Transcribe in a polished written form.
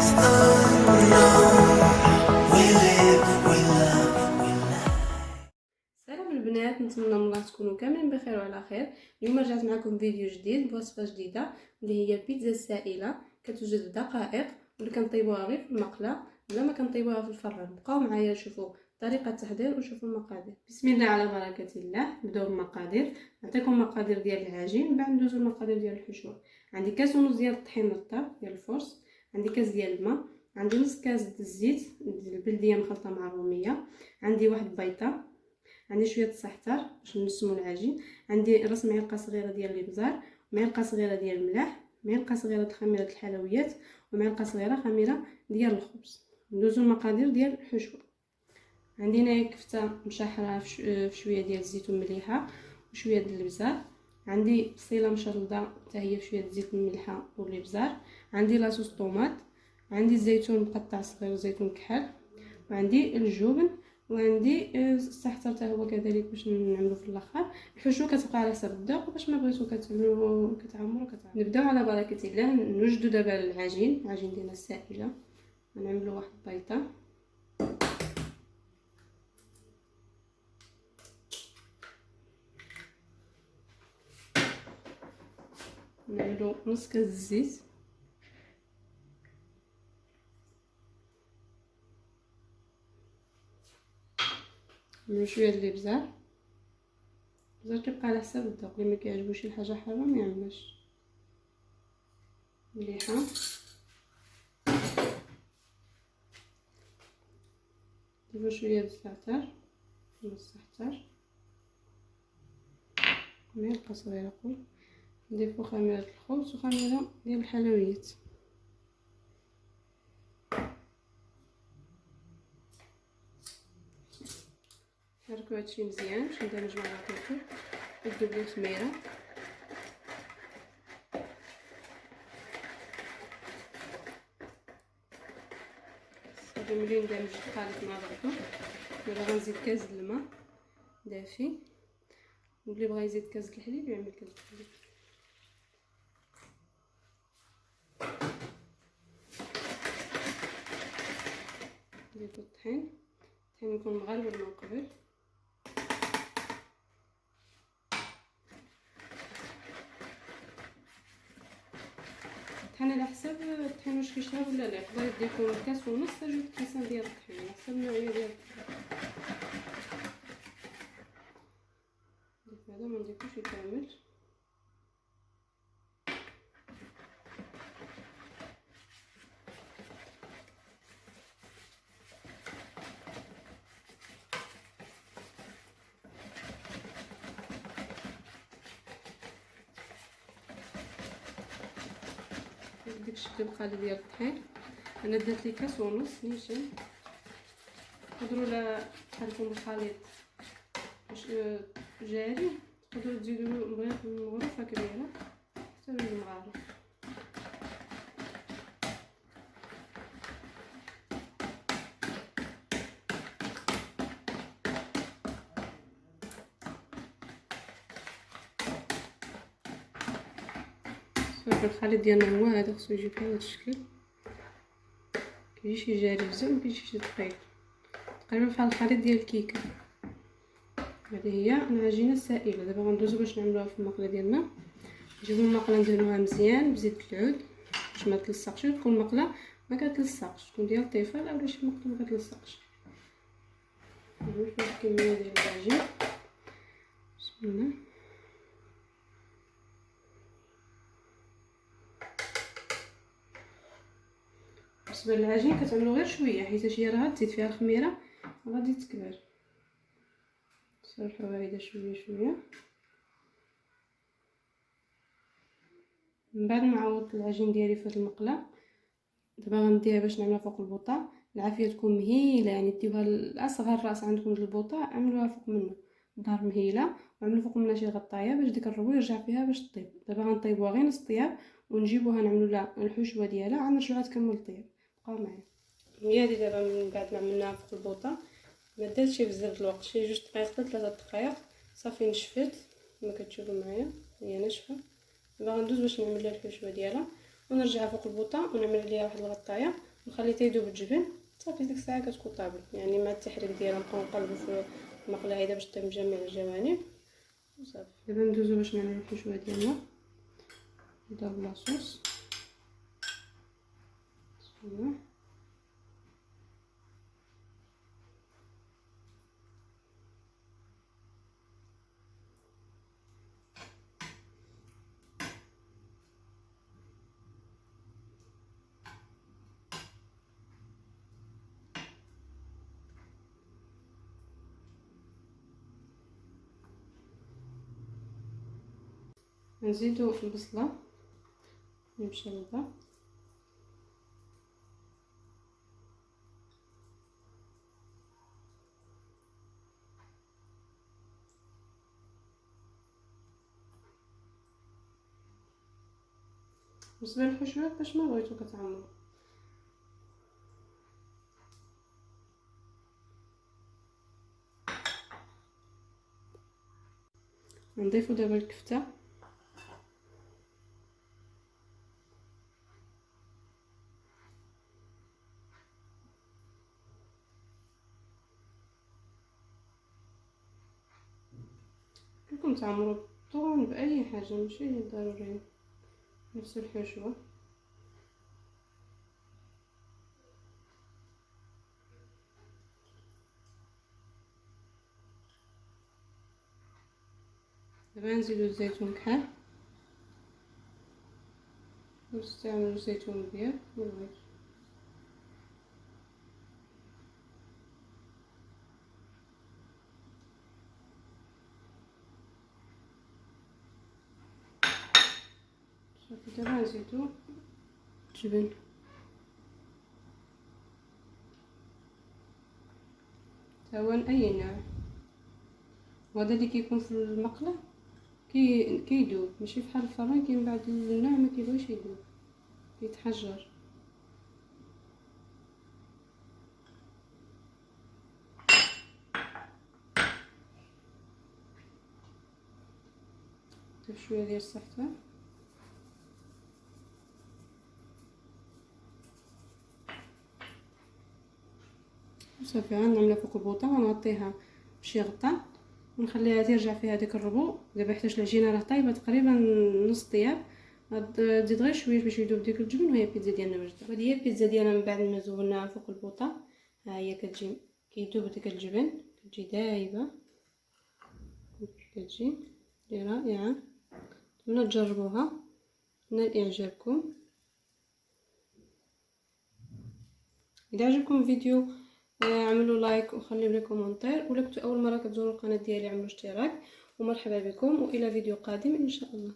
سلام البنات، نتمنى من الله تكونوا كاملين بخير وعلى خير. اليوم رجعت معكم فيديو جديد بوصفه جديده اللي هي البيتزا السائله. كتوجد الدقائق واللي كنطيبوها غير في المقله ولا ما كنطيبوها في الفران. بقاو معايا شوفوا طريقه التحضير وشوفوا المقادير. بسم الله على بركه الله. نبداو بالمقادير. نعطيكم المقادير ديال العجين، من بعد ندوزو للمقادير ديال الحشوه. عندي كاس ونص ديال الطحين الرطب ديال الفرص، عندي كاس ديال الماء، عندي نص كاس د الزيت البلديه مخلطه مع الروميه، عندي واحد بيضه، عندي شويه الزعتر باش نسمو العجين، عندي راس معلقه صغيره ديال الابزار، معلقه صغيره ديال الملح، معلقه صغيره خميره الحلويات، ومعلقه صغيره خميره ديال الخبز. ندوزو المقادير ديال الحشوه. عندي هنايا كفته مشحره في شويه ديال الزيت ومليحه وشويه ديال الابزار، عندي بصيله مشرده حتى هي في شويه الزيت المليحه والابزار، عندي لاصوص طوماط، عندي الزيتون مقطع صغير وزيتون كحل، وعندي الجبن، وعندي الزعتر حتى هو كذلك باش نعملو في الاخر. الحشو كتبقى على حسب الذوق، باش ما بغيتو كتعملو كتعمرو. نبداو على بركه الله. نوجدو دابا العجين ديالنا السائله. غنعملو واحد البيضه، نعملو نص كاس الزيت، نعملو شويه ديال الابزار. الابزار كيبقى على حسب الذوق، اللي ما كيعجبوش الحاجه حاره ما يعملش. مليحه، نضيفو شويه د الزعتر، نص زعتر، معلقه صغيره قول، نضيفو خميره الخبز وخميره ديال الحلويات. نحركو هادشي مزيان باش ندمج مع بعضياتو. نبداو بالخميره، صافي ملي ندمج الخليط مع بعضو. دابا غنزيد كاس د الماء دافي، واللي بغا يزيد كاس د الحليب يعمل كاس د الحليب. نضيفو الطحين يكون مغلول من قبل. الطحين على حساب الطحين واش كيشرب ولا لا، يقدر يديكم كاس ونص حتى جوج كيسان ديال الطحين على حساب النوعيه ديال الطحين. نضيف هذا ما نضيفوش كامل. ديك الشكل بقى لي ديال الطحين. انا درت لي كاس ونص نيشان. تقدروا لا تحركوا الخليط باش جاري، تقدروا تزيدوا مغرفه كبيره حتى يولي مغارف. صافي الخليط ديالنا هو هذا، خصو يجي بهذا الشكل، كيجيش جاري بزاف مكيجيش دقيق، تقريبا بحال الخليط ديال الكيكه. هذه هي العجينه السائله. دابا غندوزو باش نعملوها في المقله ديالنا. نجيبو المقله ندهنوها مزيان بزيت العود باش ما تلصقش، تكون المقله ما كتلصقش، تكون ديال الطفل اولا شي مقله ما كتلصقش. نديرو واحد الكميه ديال العجين، بسم الله. بالنسبه للعجين كتعملو غير شويه، حيت هي راه تزيد فيها الخميره غادي تكبر. صلحوها هيدا شويه شويه. من بعد ما عوضت العجين ديالي في هاد المقله، دابا غنديها باش نعملها فوق البوطه. العافيه تكون مهيله، يعني ديوها لاصغر راس عندكم ديال البوطه عملوها فوق منه الظهر مهيله، وعملوا فوق منها شي غطايه باش ديك الربو يرجع فيها باش طيب. دابا غنطيبوها غير نص طياب ونجيبوها نعملوا لها الحشوه ديالها عاد نرجعوها تكمل طياب. بقاو معايا. هي هذه دابا من بعد ما عملناها فوق البوطه ما دارتش بزاف الوقت، شي 2 دقائق حتى 3 دقائق صافي نشفت كما كتشوفوا معايا هي ناشفه. دابا غندوز باش نعمل لها الحشوه ديالها ونرجعها فوق البوطه ونعمل ليها واحد الغطايه وخليته يذوب الجبن صافي. ديك الساعه كتكون طابل، يعني مع التحريك ديالها نبقاو نقلبوا في المقله هيدا باش تطيب جميع الجوانب وصافي. دابا ندوزو باش نعملو الحشوه ديالنا. نضرب لاصوص نزيدو البصله مشلضه بالنسبه للحشوه باش ما بغيتو كتعمرو. نضيفو دابا الكفته كلكم تعمروا الطون باي حاجه ماشي ضروري نفس الحشوه. دابا نزيدو الزيتون كحل، نستعملو زيتون ابيض والبيض. صافي دابا نزيدو الجبن. سواء اي نوع، وهذا اللي كيكون في المقله كيدوب، ماشي بحال الفران كاين بعض النوع ما كيبغيش يدوب كيتحجر. نضيف شويه ديال الزعتر وصافي. غنعملها فوق البوطه ونغطيها بشي غطاء ونخليها ترجع فيها داك الربو. دابا حيت العجينه راه طايبه تقريبا نص طياب، تزيد غير شويه باش يذوب ديك الجبن وهي البيتزا ديالنا واجده. هذه هي البيتزا ديالنا من بعد ما زولناها فوق البوطه. ها هي كتجي كيذوب داك الجبن، كتجي دايبه، كتجي رائعه. ولا تجربوها نال اعجابكم. اذا عجبكم الفيديو اعملوا لايك وخليو لي كومونتير، ولا كنتو اول مره كتزوروا القناه ديالي اعملوا اشتراك. ومرحبا بكم والى فيديو قادم ان شاء الله.